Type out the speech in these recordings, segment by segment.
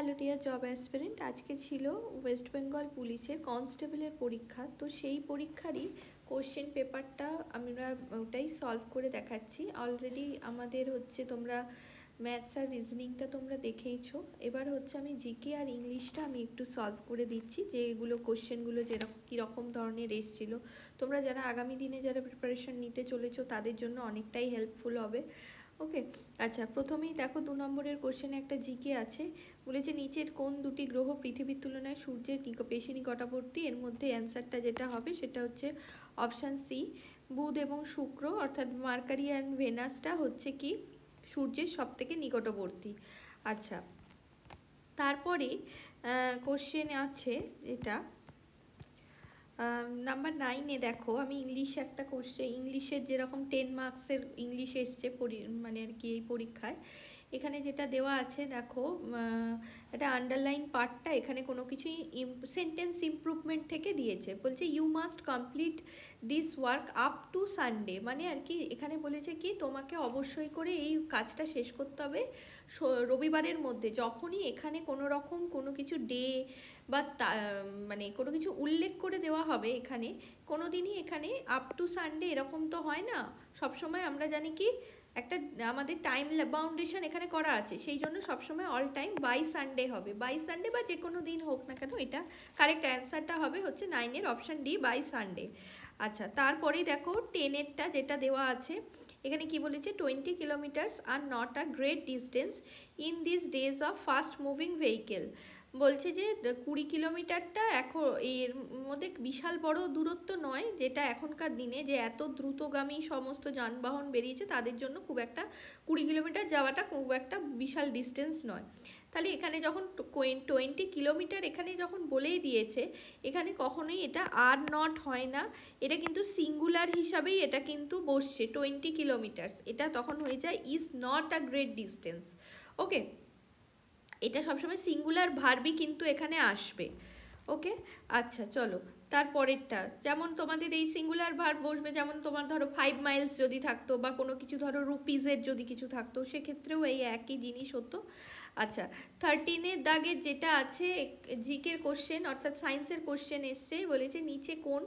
Hello dear job aspirant, আজকে ছিল West Bengal পুলিশের কনস্টেবলের পরীক্ষা। তো সেই পরীক্ষারই কোশ্চেন পেপারটা আমরা ওটাই সলভ করে দেখাচ্ছি। অলরেডি আমাদের হচ্ছে তোমরা ম্যাথস আর রিজনিংটা তোমরা দেখেইছো। এবার হচ্ছে আমি জিকে আর ইংলিশটা আমি একটু সলভ করে দিচ্ছি, যে এগুলো কোশ্চেনগুলো যেরকম কীরকম ধরনের এসেছিলো। তোমরা যারা আগামী দিনে যারা প্রিপারেশন নিতে চলেছো তাদের জন্য অনেকটাই হেল্পফুল হবে। ওকে, আচ্ছা, প্রথমেই দেখো 2 নম্বরের কোশ্চেনে একটা জিকে আছে। বলেছে নিচের কোন দুটি গ্রহ পৃথিবীর তুলনায় সূর্যের বেশি নিকটবর্তী? এর মধ্যে অ্যান্সারটা যেটা হবে সেটা হচ্ছে অপশান সি, বুধ এবং শুক্র, অর্থাৎ মার্কারি অ্যান্ড ভেনাসটা হচ্ছে কি সূর্যের সব থেকে নিকটবর্তী। আচ্ছা, তারপরে কোশ্চেন আছে এটা নাম্বার 9-এ দেখো, আমি ইংলিশ একটা কোশ্চেন, ইংলিশের যেরকম 10 মার্কসের ইংলিশ এসছে মানে আর কি এই পরীক্ষায়, এখানে যেটা দেওয়া আছে দেখো, এটা আন্ডারলাইন পার্টটা এখানে কোনো কিছুই সেন্টেন্স ইমপ্রুভমেন্ট থেকে দিয়েছে। বলছে you must complete this work up to Sunday, মানে আর কি এখানে বলেছে কি তোমাকে অবশ্যই করে এই কাজটা শেষ করতে হবে রবিবারের মধ্যে। যখনই এখানে কোনো রকম কোনো কিছু ডে বা মানে কোনো কিছু উল্লেখ করে দেওয়া হবে, এখানে কোনো দিনই এখানে আপ টু সানডে এরকম তো হয় না। সবসময় আমরা জানি কি একটা আমাদের টাইম বাউন্ডেশন এখানে করা আছে, সেই জন্য সবসময় অল টাইম বাই সানডে হবে। বাই সানডে বা যে কোনো দিন হোক না কেন, এটা কারেক্ট অ্যান্সারটা হবে হচ্ছে 9-এর অপশান ডি, বাই সানডে। আচ্ছা, তারপরেই দেখো 10-এরটা যেটা দেওয়া আছে, এখানে কি বলেছে 20 kilometres are not a great distance in this days of fast moving vehicle. বলছে যে 20 কিলোমিটারটা এখন এর মধ্যে বিশাল বড় দূরত্ব নয়, যেটা এখনকার দিনে যে এত দ্রুতগামী সমস্ত যানবাহন বেরিয়েছে তাদের জন্য খুব একটা 20 কিলোমিটার যাওয়াটা খুব একটা বিশাল ডিস্টেন্স নয়। তাহলে এখানে যখন 20 কিলোমিটার এখানে যখন বলেই দিয়েছে, এখানে কখনোই এটা আর নট হয় না, এটা কিন্তু সিঙ্গুলার হিসাবেই এটা কিন্তু বসছে 20 কিলোমিটার্স, এটা তখন হয়ে যায় is not a great distance. Okay, এটা সবসময় সিঙ্গুলার ভার্বই কিন্তু এখানে আসবে। ওকে, আচ্ছা চলো তারপরেরটা, যেমন তোমাদের এই সিঙ্গুলার ভার্ব বসবে, যেমন তোমার ধরো 5 মাইলস যদি থাকতো বা কোনো কিছু ধরো রুপিজের যদি কিছু থাকতো, সেক্ষেত্রেও এই একই জিনিস হতো। আচ্ছা, 13-এর দাগের যেটা আছে জিকের কোশ্চেন অর্থাৎ সায়েন্সের কোশ্চেন এসছে, বলেছে নিচে কোন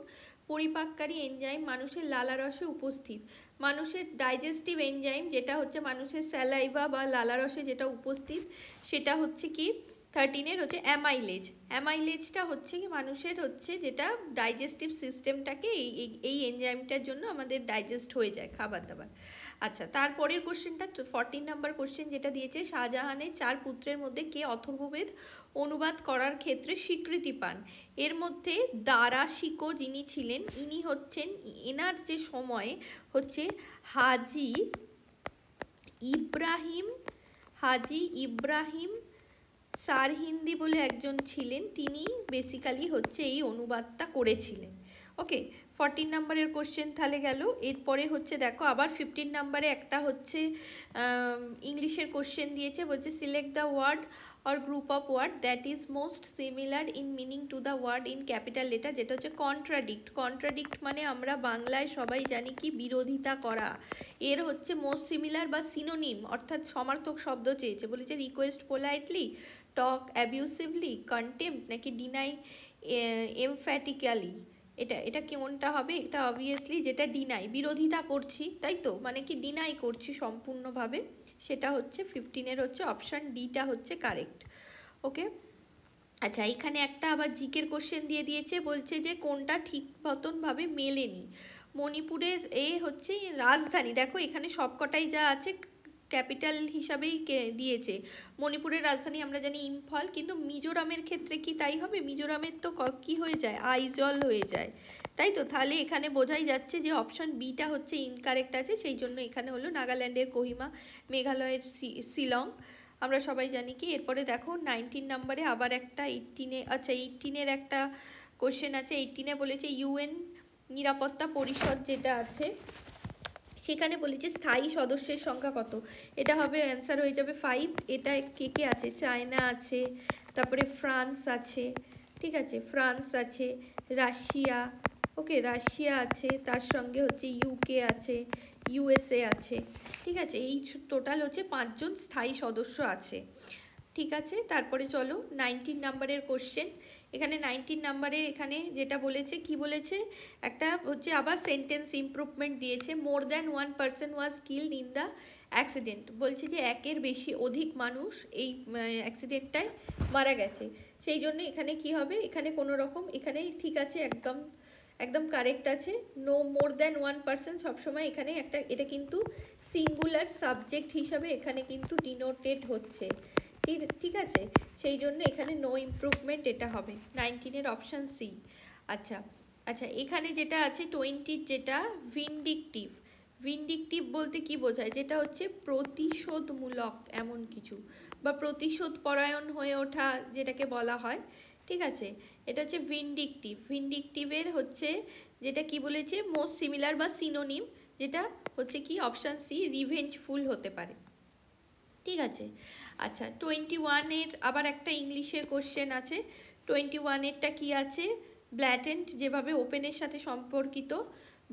পরিপাককারী এনজাইম মানুষের লালারসে উপস্থিত? মানুষের ডাইজেস্টিভ এনজাইম যেটা হচ্ছে মানুষের স্যালাইভা বা লালারসে যেটা উপস্থিত, সেটা হচ্ছে কি 13-এর হচ্ছে অ্যামাইলেজ। অ্যামাইলেজটা হচ্ছে কি মানুষের হচ্ছে যেটা ডাইজেস্টিভ সিস্টেমটাকে এই এনজাইমটার জন্য আমাদের ডাইজেস্ট হয়ে যায় খাবার দাবার। আচ্ছা, তারপরের কোশ্চেনটা 14 নাম্বার কোশ্চেন যেটা দিয়েছে, শাহজাহানের 4 পুত্রের মধ্যে কে অথর্ববেদ অনুবাদ করার ক্ষেত্রে স্বীকৃতি পান? এর মধ্যে দারাশিকো যিনি ছিলেন, ইনি হচ্ছেন, এনার যে সময়ে হচ্ছে হাজি ইব্রাহিম সারহিন্দি বলে একজন ছিলেন, তিনি বেসিক্যালি হচ্ছে এই অনুবাদটা করেছিলেন। ওকে, 14 নাম্বারের কোশ্চেন তাহলে গেল। এরপরে হচ্ছে দেখো আবার 15 নাম্বারে একটা হচ্ছে ইংলিশের কোশ্চেন দিয়েছে, বলছে select the word or group of word that is most similar in meaning to the word in capital letter, যেটা হচ্ছে কন্ট্রাডিক্ট। কন্ট্রাডিক্ট মানে আমরা বাংলায় সবাই জানি কি বিরোধিতা করা, এর হচ্ছে মোস্ট সিমিলার বা সিনোনিম অর্থাৎ সমার্থক শব্দ চেয়েছে। বলেছে রিকোয়েস্ট পোলাইটলি, টক অ্যাবিউসিভলি, কন্টেম্পট নাকি ডিনাই এমফ্যাটিক্যালি। এটা কেমনটা হবে? এটা অবভিয়াসলি যেটা ডিনাই, বিরোধিতা করছি তাই তো, মানে কি ডিনাই করছি সম্পূর্ণভাবে, সেটা হচ্ছে 15-এর হচ্ছে অপশান ডিটা হচ্ছে কারেক্ট। ওকে, আচ্ছা, এখানে একটা আবার জিকের কোশ্চেন দিয়ে দিয়েছে, বলছে যে কোনটা ঠিক মতনভাবে মেলেনি। মণিপুরের হচ্ছে রাজধানী, দেখো এখানে সবকটাই যা আছে ক্যাপিটাল হিসাবেই দিয়েছে। মণিপুরের রাজধানী আমরা জানি ইম্ফল, কিন্তু মিজোরামের ক্ষেত্রে কি তাই হবে? মিজোরামের তো কি হয়ে যায়, আইজল হয়ে যায়, তাই তো। তাহলে এখানে বোঝাই যাচ্ছে যে অপশন বিটা হচ্ছে ইনকারেক্ট আছে, সেই জন্য এখানে হলো নাগাল্যান্ডের কোহিমা, মেঘালয়ের শিলং, আমরা সবাই জানি কি। এরপরে দেখো 19 নাম্বারে আবার একটা 18-এর একটা কোশ্চেন আছে। 18-এ বলেছে ইউএন নিরাপত্তা পরিষদ যেটা আছে, সেখানে বলেছে স্থায়ী সদস্যের সংখ্যা কত? এটা হবে অ্যান্সার হয়ে যাবে 5। এটা কে কে আছে? চায়না আছে, তারপরে ফ্রান্স আছে, ঠিক আছে, ফ্রান্স আছে, রাশিয়া, ওকে রাশিয়া আছে, তার সঙ্গে হচ্ছে ইউকে আছে, ইউএসএ আছে, ঠিক আছে। এই টোটাল হচ্ছে 5 জন স্থায়ী সদস্য আছে। ঠিক আছে, তারপরে চলো 19 নাম্বারের কোশ্চেন। এখানে 19 নাম্বারের এখানে যেটা বলেছে, কি বলেছে, একটা হচ্ছে আবার সেন্টেন্স ইমপ্রুভমেন্ট দিয়েছে। More than 1 person was killed in the accident. বলছে যে একের বেশি অধিক মানুষ এই অ্যাক্সিডেন্টটায় মারা গেছে। সেই জন্য এখানে কি হবে, এখানে কোনো রকম, এখানে ঠিক আছে, একদম একদম কারেক্ট আছে। নো মোর দ্যান 1 পার্সন সবসময় এখানে একটা, এটা কিন্তু সিঙ্গুলার সাবজেক্ট হিসাবে এখানে কিন্তু ডিনোটেড হচ্ছে। ঠিক ঠিক আছে, সেই জন্য এখানে নো ইমপ্রুভমেন্ট এটা হবে 19-এর অপশান সি। আচ্ছা আচ্ছা, এখানে যেটা আছে 20-র যেটা ভিন্ডিকটিভ। ভিন্ডিকটিভ বলতে কি বোঝায়, যেটা হচ্ছে প্রতিশোধমূলক এমন কিছু, বা প্রতিশোধ পরায়ণ হয়ে ওঠা যেটাকে বলা হয়। ঠিক আছে, এটা হচ্ছে ভিন্ডিকটিভ। ভিন্ডিকটিভের হচ্ছে যেটা কি বলেছে, মোস্ট সিমিলার বা সিনোনিম, যেটা হচ্ছে কি অপশান সি, রিভেঞ্জফুল হতে পারে। ঠিক আছে, আচ্ছা 21-এর আবার একটা ইংলিশের কোশ্চেন আছে। 21-এরটা কি আছে, ব্ল্যাটেন্ট, যেভাবে ওপেনের সাথে সম্পর্কিত।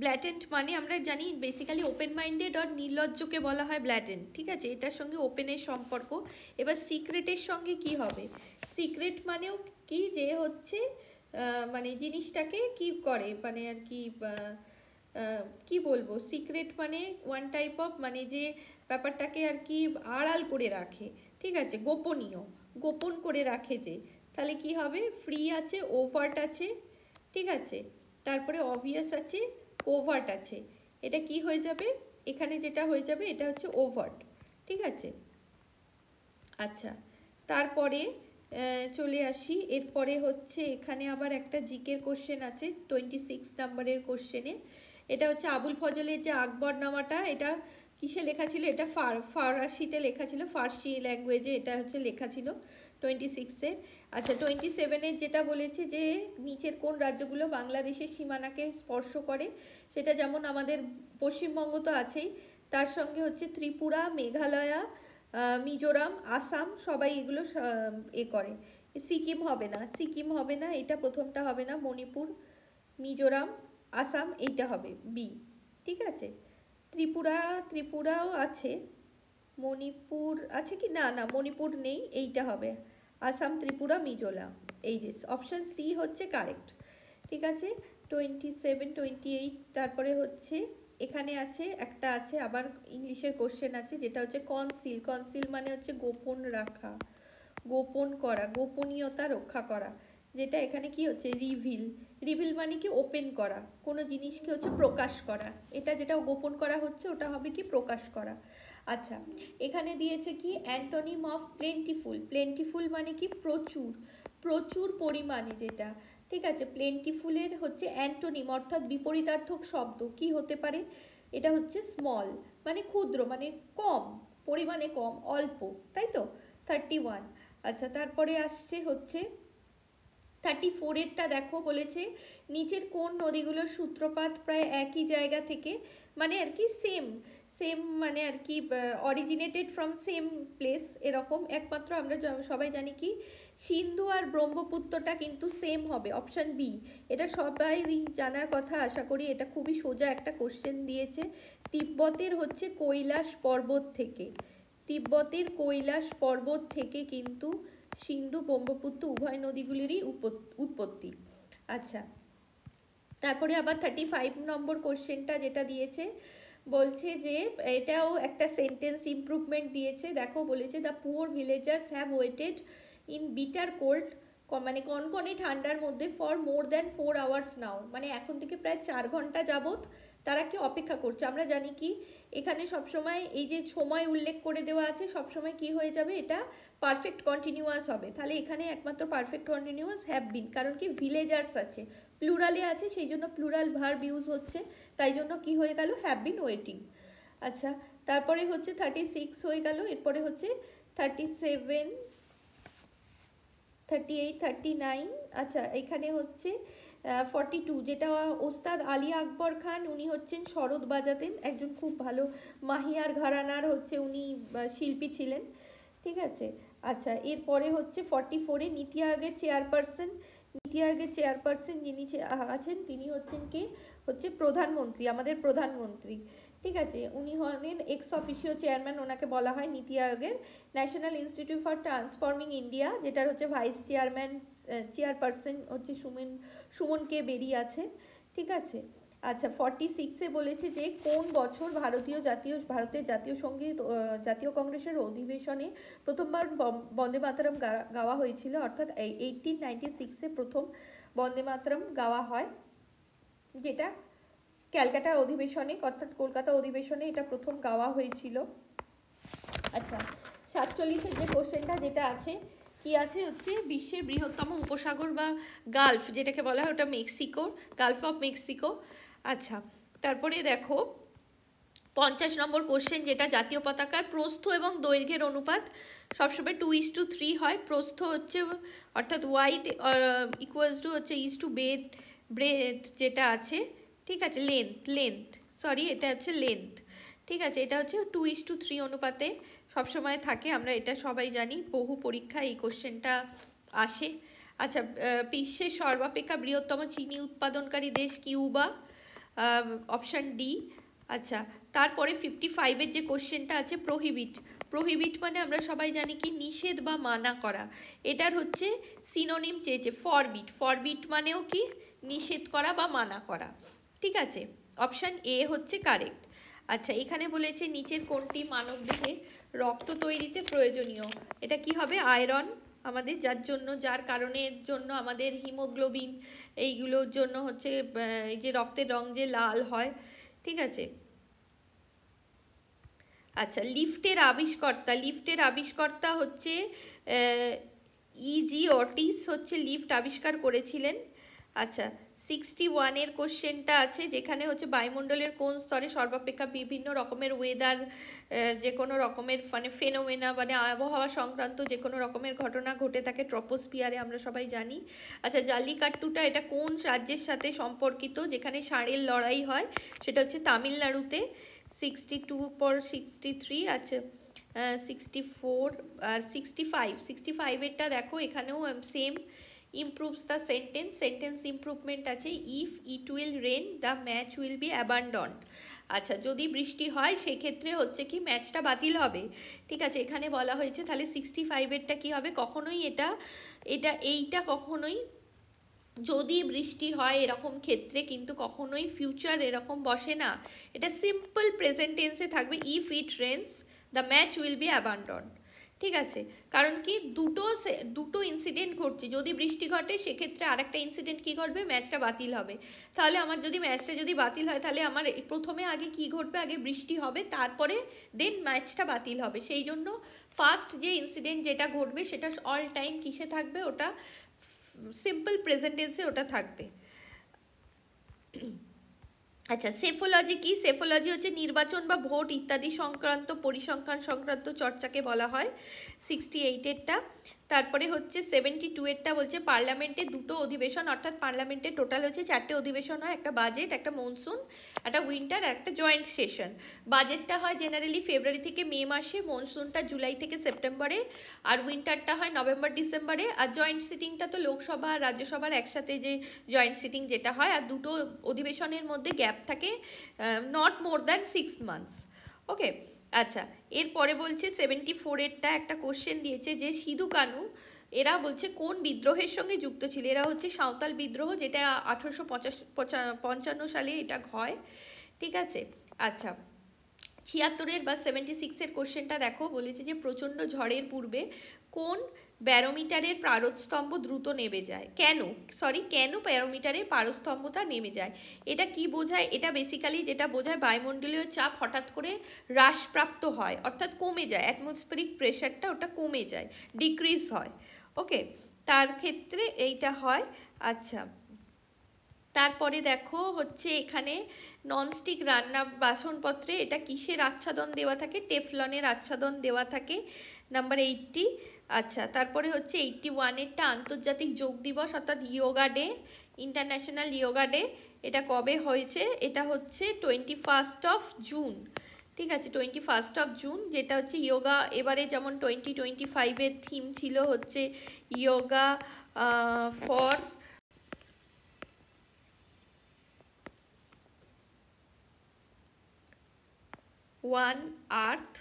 ব্ল্যাটেন্ট মানে আমরা জানি বেসিক্যালি ওপেন মাইন্ডেড আর নির্লজ্জকে বলা হয় ব্ল্যাটেন্ট। ঠিক আছে, এটার সঙ্গে ওপেনের সম্পর্ক। এবার সিক্রেটের সঙ্গে কি হবে, সিক্রেট মানেও কি, যে হচ্ছে মানে জিনিসটাকে কি করে, মানে আর কি কি বলবো, সিক্রেট মানে ওয়ান টাইপ অফ, মানে যে ব্যাপারটাকে আর কি আড়াল করে রাখে। ঠিক আছে, গোপনীয়, গোপন করে রাখে যে, তাহলে কি হবে, ফ্রি আছে, ওভার্ট আছে। ঠিক আছে, তারপরে অবভিয়াস আছে, কোভার্ট আছে। এটা কি হয়ে যাবে, এখানে যেটা হয়ে যাবে এটা হচ্ছে ওভার্ট। ঠিক আছে, আচ্ছা তারপরে চলে আসি, এরপরে হচ্ছে এখানে আবার একটা জিকের কোশ্চেন আছে 26 নাম্বারের কোশ্চেনে। এটা হচ্ছে আবুল ফজলের যে আকবরনামাটা, এটা কিসে লেখা ছিল, এটা ফারসিতে লেখা ছিল, ফার্সি ল্যাঙ্গুয়েজে এটা হচ্ছে লেখা ছিল 26-এর। আচ্ছা 27-এর যেটা বলেছে যে নিচের কোন রাজ্যগুলো বাংলাদেশের সীমানাকে স্পর্শ করে, সেটা যেমন আমাদের পশ্চিমবঙ্গ তো আছেই, তার সঙ্গে হচ্ছে ত্রিপুরা, মেঘালয়া, মিজোরাম, আসাম, সবাই এগুলো এ করে। সিকিম হবে না, সিকিম হবে না, এটা প্রথমটা হবে না। মণিপুর, মিজোরাম, আসাম, এইটা হবে বি। ঠিক আছে, ত্রিপুরাও আছে, মণিপুর আছে কি না, না মণিপুর নেই, এইটা হবে আসাম, ত্রিপুরা, মিজোরাম, এই যে অপশান সি হচ্ছে কারেক্ট। ঠিক আছে, 27, 28, তারপরে হচ্ছে এখানে আছে একটা, আছে আবার ইংলিশের কোশ্চেন আছে, যেটা হচ্ছে কনসিল। কনসিল মানে হচ্ছে গোপন রাখা, গোপন করা, গোপনীয়তা রক্ষা করা। যেটা এখানে কি হচ্ছে, রিভিল। রিভিল মানে কি ওপেন করা, কোনো জিনিসকে হচ্ছে প্রকাশ করা। এটা যেটা গোপন করা হচ্ছে ওটা হবে কি প্রকাশ করা। আচ্ছা, এখানে দিয়েছে কি অ্যান্টোনিম অফ প্লেন্টিফুল। প্লেন্টিফুল মানে কি প্রচুর, প্রচুর পরিমাণে যেটা। ঠিক আছে, প্লেন্টিফুলের হচ্ছে অ্যান্টোনিম অর্থাৎ বিপরীতার্থক শব্দ কি হতে পারে, এটা হচ্ছে স্মল মানে ক্ষুদ্র, মানে কম পরিমাণে, কম, অল্প, তাই তো 31। আচ্ছা তারপরে আসছে হচ্ছে 34-এরটা দেখো, বলেছে নিচের কোন নদীগুলোর সূত্রপাত প্রায় একই জায়গা থেকে, মানে আর কি সেম সেম, মানে আর কি অরিজিনেটেড ফ্রম সেম প্লেস, এরকম। একমাত্র আমরা সবাই জানি কি সিন্ধু আর ব্রহ্মপুত্রটা কিন্তু সেম হবে, অপশান বি। এটা সবাই জানার কথা আশা করি, এটা খুবই সোজা একটা কোশ্চেন দিয়েছে। তিব্বতের হচ্ছে কৈলাস পর্বত থেকে, তিব্বতের কৈলাস পর্বত থেকে কিন্তু সিন্ধু ব্রহ্মপুত্র উভয় নদীগুলিরই উৎপত্তি। আচ্ছা তারপরে আবার 35 নম্বর কোশ্চেনটা যেটা দিয়েছে, বলছে যে এটাও একটা সেন্টেন্স ইমপ্রুভমেন্ট দিয়েছে। দেখো বলেছে the poor villagers have waited in bitter cold, মানে কনকনে ঠান্ডার মধ্যে ফর মোর দ্যান 4 আওয়ার্স নাও, মানে এখন থেকে প্রায় 4 ঘন্টা যাবত তারা কি অপেক্ষা করছে। আমরা জানি কি এখানে সবসময় এই যে সময় উল্লেখ করে দেওয়া আছে, সবসময় কি হয়ে যাবে, এটা পারফেক্ট কন্টিনিউয়াস হবে। তাহলে এখানে একমাত্র পারফেক্ট কন্টিনিউয়াস হ্যাভ বিন, কারণ কি ভিলেজার্স আছে, প্লুরালে আছে, সেই জন্য প্লুরাল ভার্ব ইউজ হচ্ছে, তাই জন্য কি হয়ে গেল, হ্যাভ বিন ওয়েটিং। আচ্ছা তারপরে হচ্ছে 36 হয়ে গেল, এরপরে হচ্ছে 37, 38, 39। আচ্ছা এখানে হচ্ছে 42, যেটা ওস্তাদ আলী আকবর খান, উনি হচ্ছেন সরোদ বাজাতেন, একজন খুব ভালো মাহিয়ার ঘরানার হচ্ছে উনি শিল্পী ছিলেন। ঠিক আছে, আচ্ছা এরপরে হচ্ছে 44-এ নীতি আয়োগের চেয়ারপারসন। নীতি আয়োগের চেয়ারপারসন যিনি আছেন তিনি হচ্ছেন কি, হচ্ছে প্রধানমন্ত্রী, আমাদের প্রধানমন্ত্রী। ঠিক আছে, উনি হলেন এক্স অফিসিও চেয়ারম্যান, ওনাকে বলা হয় নীতি আয়োগের। National institute for transforming India, যেটার হচ্ছে ভাইস চেয়ারম্যান, চেয়ারপারসন হচ্ছে সুমন কে বেরি আছে। ঠিক আছে। আচ্ছা, 46-এ বলেছে যে কোন বছর ভারতের জাতীয় সঙ্গীত জাতীয় কংগ্রেসের অধিবেশনে প্রথমবার বন্দে মাতরম গাওয়া হয়েছিল, অর্থাৎ 1896-এ প্রথম বন্দে মাতরম গাওয়া হয়, যেটা ক্যালকাটা অধিবেশনে অর্থাৎ কলকাতা অধিবেশনে এটা প্রথম গাওয়া হয়েছিল। আচ্ছা, 47-এর যে কোশ্চেনটা যেটা আছে, কি আছে হচ্ছে বিশ্বের বৃহত্তম উপসাগর বা গালফ যেটাকে বলা হয়, ওটা মেক্সিকো, গালফ অফ মেক্সিকো। আচ্ছা, তারপরে দেখো 50 নম্বর কোশ্চেন, যেটা জাতীয় পতাকার প্রস্থ এবং দৈর্ঘ্যের অনুপাত সবসময় 2:3 হয়। প্রস্থ হচ্ছে অর্থাৎ ওয়াইড ইকুয়ালস টু হচ্ছে ইজ টু ব্রেথ যেটা আছে, ঠিক আছে, এটা হচ্ছে লেন্থ। ঠিক আছে, এটা হচ্ছে 2:3 অনুপাতে সবসময় থাকে, আমরা এটা সবাই জানি, বহু পরীক্ষায় এই কোশ্চেনটা আসে। আচ্ছা, বিশ্বের সর্বাপেক্ষা বৃহত্তম চিনি উৎপাদনকারী দেশ কিউবা, অপশান ডি। আচ্ছা, তারপরে 55-এর যে কোশ্চেনটা আছে, প্রহিবিট মানে আমরা সবাই জানি কি নিষেধ বা মানা করা, এটার হচ্ছে সিনোনিম চেয়েছে ফরবিট মানেও কি নিষেধ করা বা মানা করা। ঠিক আছে, অপশান এ হচ্ছে কারেক্ট। আচ্ছা, এখানে বলেছে নিচের কোনটি মানবদেহে রক্ত তৈরিতে প্রয়োজনীয়, এটা কি হবে? আয়রন, আমাদের যার কারণের জন্য আমাদের হিমোগ্লোবিন এইগুলোর জন্য হচ্ছে এই যে রক্তের রং যে লাল হয়। ঠিক আছে। আচ্ছা, লিফটের আবিষ্কর্তা হচ্ছে ইজি অটিস হচ্ছে লিফট আবিষ্কার করেছিলেন। আচ্ছা, 61-এর কোশ্চেনটা আছে, যেখানে হচ্ছে বায়ুমণ্ডলের কোন স্তরে সর্বাপেক্ষা বিভিন্ন রকমের ওয়েদার, যে কোনো রকমের মানে ফেনোমেনা মানে আবহাওয়া সংক্রান্ত যে কোনো রকমের ঘটনা ঘটে থাকে ট্রপোস্ফিয়ারে, আমরা সবাই জানি। আচ্ছা, জাল্লিকাট্টুটা এটা কোন রাজ্যের সাথে সম্পর্কিত যেখানে ষাঁড়ের লড়াই হয়, সেটা হচ্ছে তামিলনাড়ুতে। 62 পর 63, আচ্ছা 64 আর 65 দেখো, এখানেও same, improves the sentence improvement আছে, if it will rain the match will be abandoned। আচ্ছা, যদি বৃষ্টি হয় সেক্ষেত্রে হচ্ছে কি ম্যাচটা বাতিল হবে। ঠিক আছে, এখানে বলা হয়েছে, তাহলে 65-এরটা কি হবে? কখনোই এইটা কখনোই যদি বৃষ্টি হয় এরকম ক্ষেত্রে কিন্তু কখনোই ফিউচার এরকম বসে না, এটা সিম্পল প্রেজেন্ট টেন্সে থাকবে, if it Reigns the match will be abandoned. ঠিক আছে, কারণ কি দুটো ইনসিডেন্ট ঘটছে, যদি বৃষ্টি ঘটে সেক্ষেত্রে আরেকটা ইনসিডেন্ট কি ঘটবে? ম্যাচটা বাতিল হবে। তাহলে আমার যদি ম্যাচটা বাতিল হয়, তাহলে আমার প্রথমে আগে কি ঘটবে? আগে বৃষ্টি হবে, তারপরে দেন ম্যাচটা বাতিল হবে। সেই জন্য ফার্স্ট যে ইনসিডেন্ট যেটা ঘটবে সেটা অল টাইম কিসে থাকবে? ওটা সিম্পল প্রেজেন্ট টেন্সে ওটা থাকবে। আচ্ছা, সেফোলজি কি? সেফোলজি হচ্ছে নির্বাচন বা ভোট ইত্যাদি সংক্রান্ত পরিসংখ্যান সংক্রান্ত চর্চাকে বলা হয়। 68-এরটা। তারপরে হচ্ছে 72-এরটা বলছে পার্লামেন্টে দুটো অধিবেশন, অর্থাৎ পার্লামেন্টে টোটাল হচ্ছে 4টে অধিবেশন হয়, একটা বাজেট, একটা মনসুন, একটা উইন্টার আর একটা জয়েন্ট সেশন। বাজেটটা হয় জেনারেলি ফেব্রুয়ারি থেকে মে মাসে, মনসুনটা জুলাই থেকে সেপ্টেম্বরে, আর উইন্টারটা হয় নভেম্বর ডিসেম্বরে। আর জয়েন্ট সিটিংটা তো লোকসভা আর রাজ্যসভার একসাথে যে জয়েন্ট সিটিং যেটা হয়, আর দুটো অধিবেশনের মধ্যে গ্যাপ থাকে নট মোর দ্যান 6 মান্থস। ওকে। আচ্ছা, এরপরে বলছে 74-এরটা একটা কোশ্চেন দিয়েছে যে সিধু কানু এরা বলছে কোন বিদ্রোহের সঙ্গে যুক্ত ছিল। এরা হচ্ছে সাঁওতাল বিদ্রোহ, যেটা 1855 সালে এটা হয়। ঠিক আছে। আচ্ছা, 76-এর বা 76-এর কোশ্চেনটা দেখো, বলেছে যে প্রচণ্ড ঝড়ের পূর্বে কোন ব্যারোমিটারের পারস্তম্ভ দ্রুত নেমে যায়? কেন ব্যারোমিটারের পারস্তম্ভতা নেমে যায়? এটা কি বোঝায়? এটা বেসিক্যালি যেটা বোঝায় বায়ুমণ্ডলীয় চাপ হঠাৎ করে হ্রাসপ্রাপ্ত হয়, অর্থাৎ কমে যায়, অ্যাটমসফেরিক প্রেশারটা ওটা কমে যায়, ডিক্রিজ হয়। ওকে, তার ক্ষেত্রে এইটা হয়। আচ্ছা, তারপরে দেখো হচ্ছে এখানে ননস্টিক রান্না বাসনপত্রে এটা কিসের আচ্ছাদন দেওয়া থাকে? টেফলনের আচ্ছাদন দেওয়া থাকে। নাম্বার 80। আচ্ছা, তারপরে হচ্ছে 81-এরটা আন্তর্জাতিক যোগ দিবস অর্থাৎ yoga day, international yoga day, এটা কবে হয়েছে? এটা হচ্ছে 21 জুন। ঠিক আছে, 21 জুন, যেটা হচ্ছে ইয়োগা। এবারে যেমন 2025-এর থিম ছিল হচ্ছে yoga for one earth,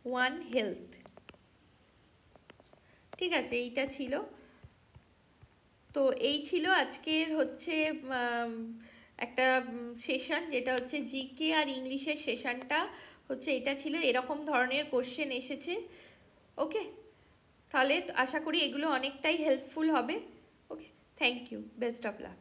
one health. ঠিক আছে, এইটা ছিল। তো এই ছিল আজকের হচ্ছে একটা সেশন, যেটা হচ্ছে জিকে আর ইংলিশের সেশনটা হচ্ছে এটা ছিল। এরকম ধরনের কোশ্চেন এসেছে। ওকে, তাহলে আশা করি এগুলো অনেকটাই হেল্পফুল হবে। Okay, thank you, best of lakh.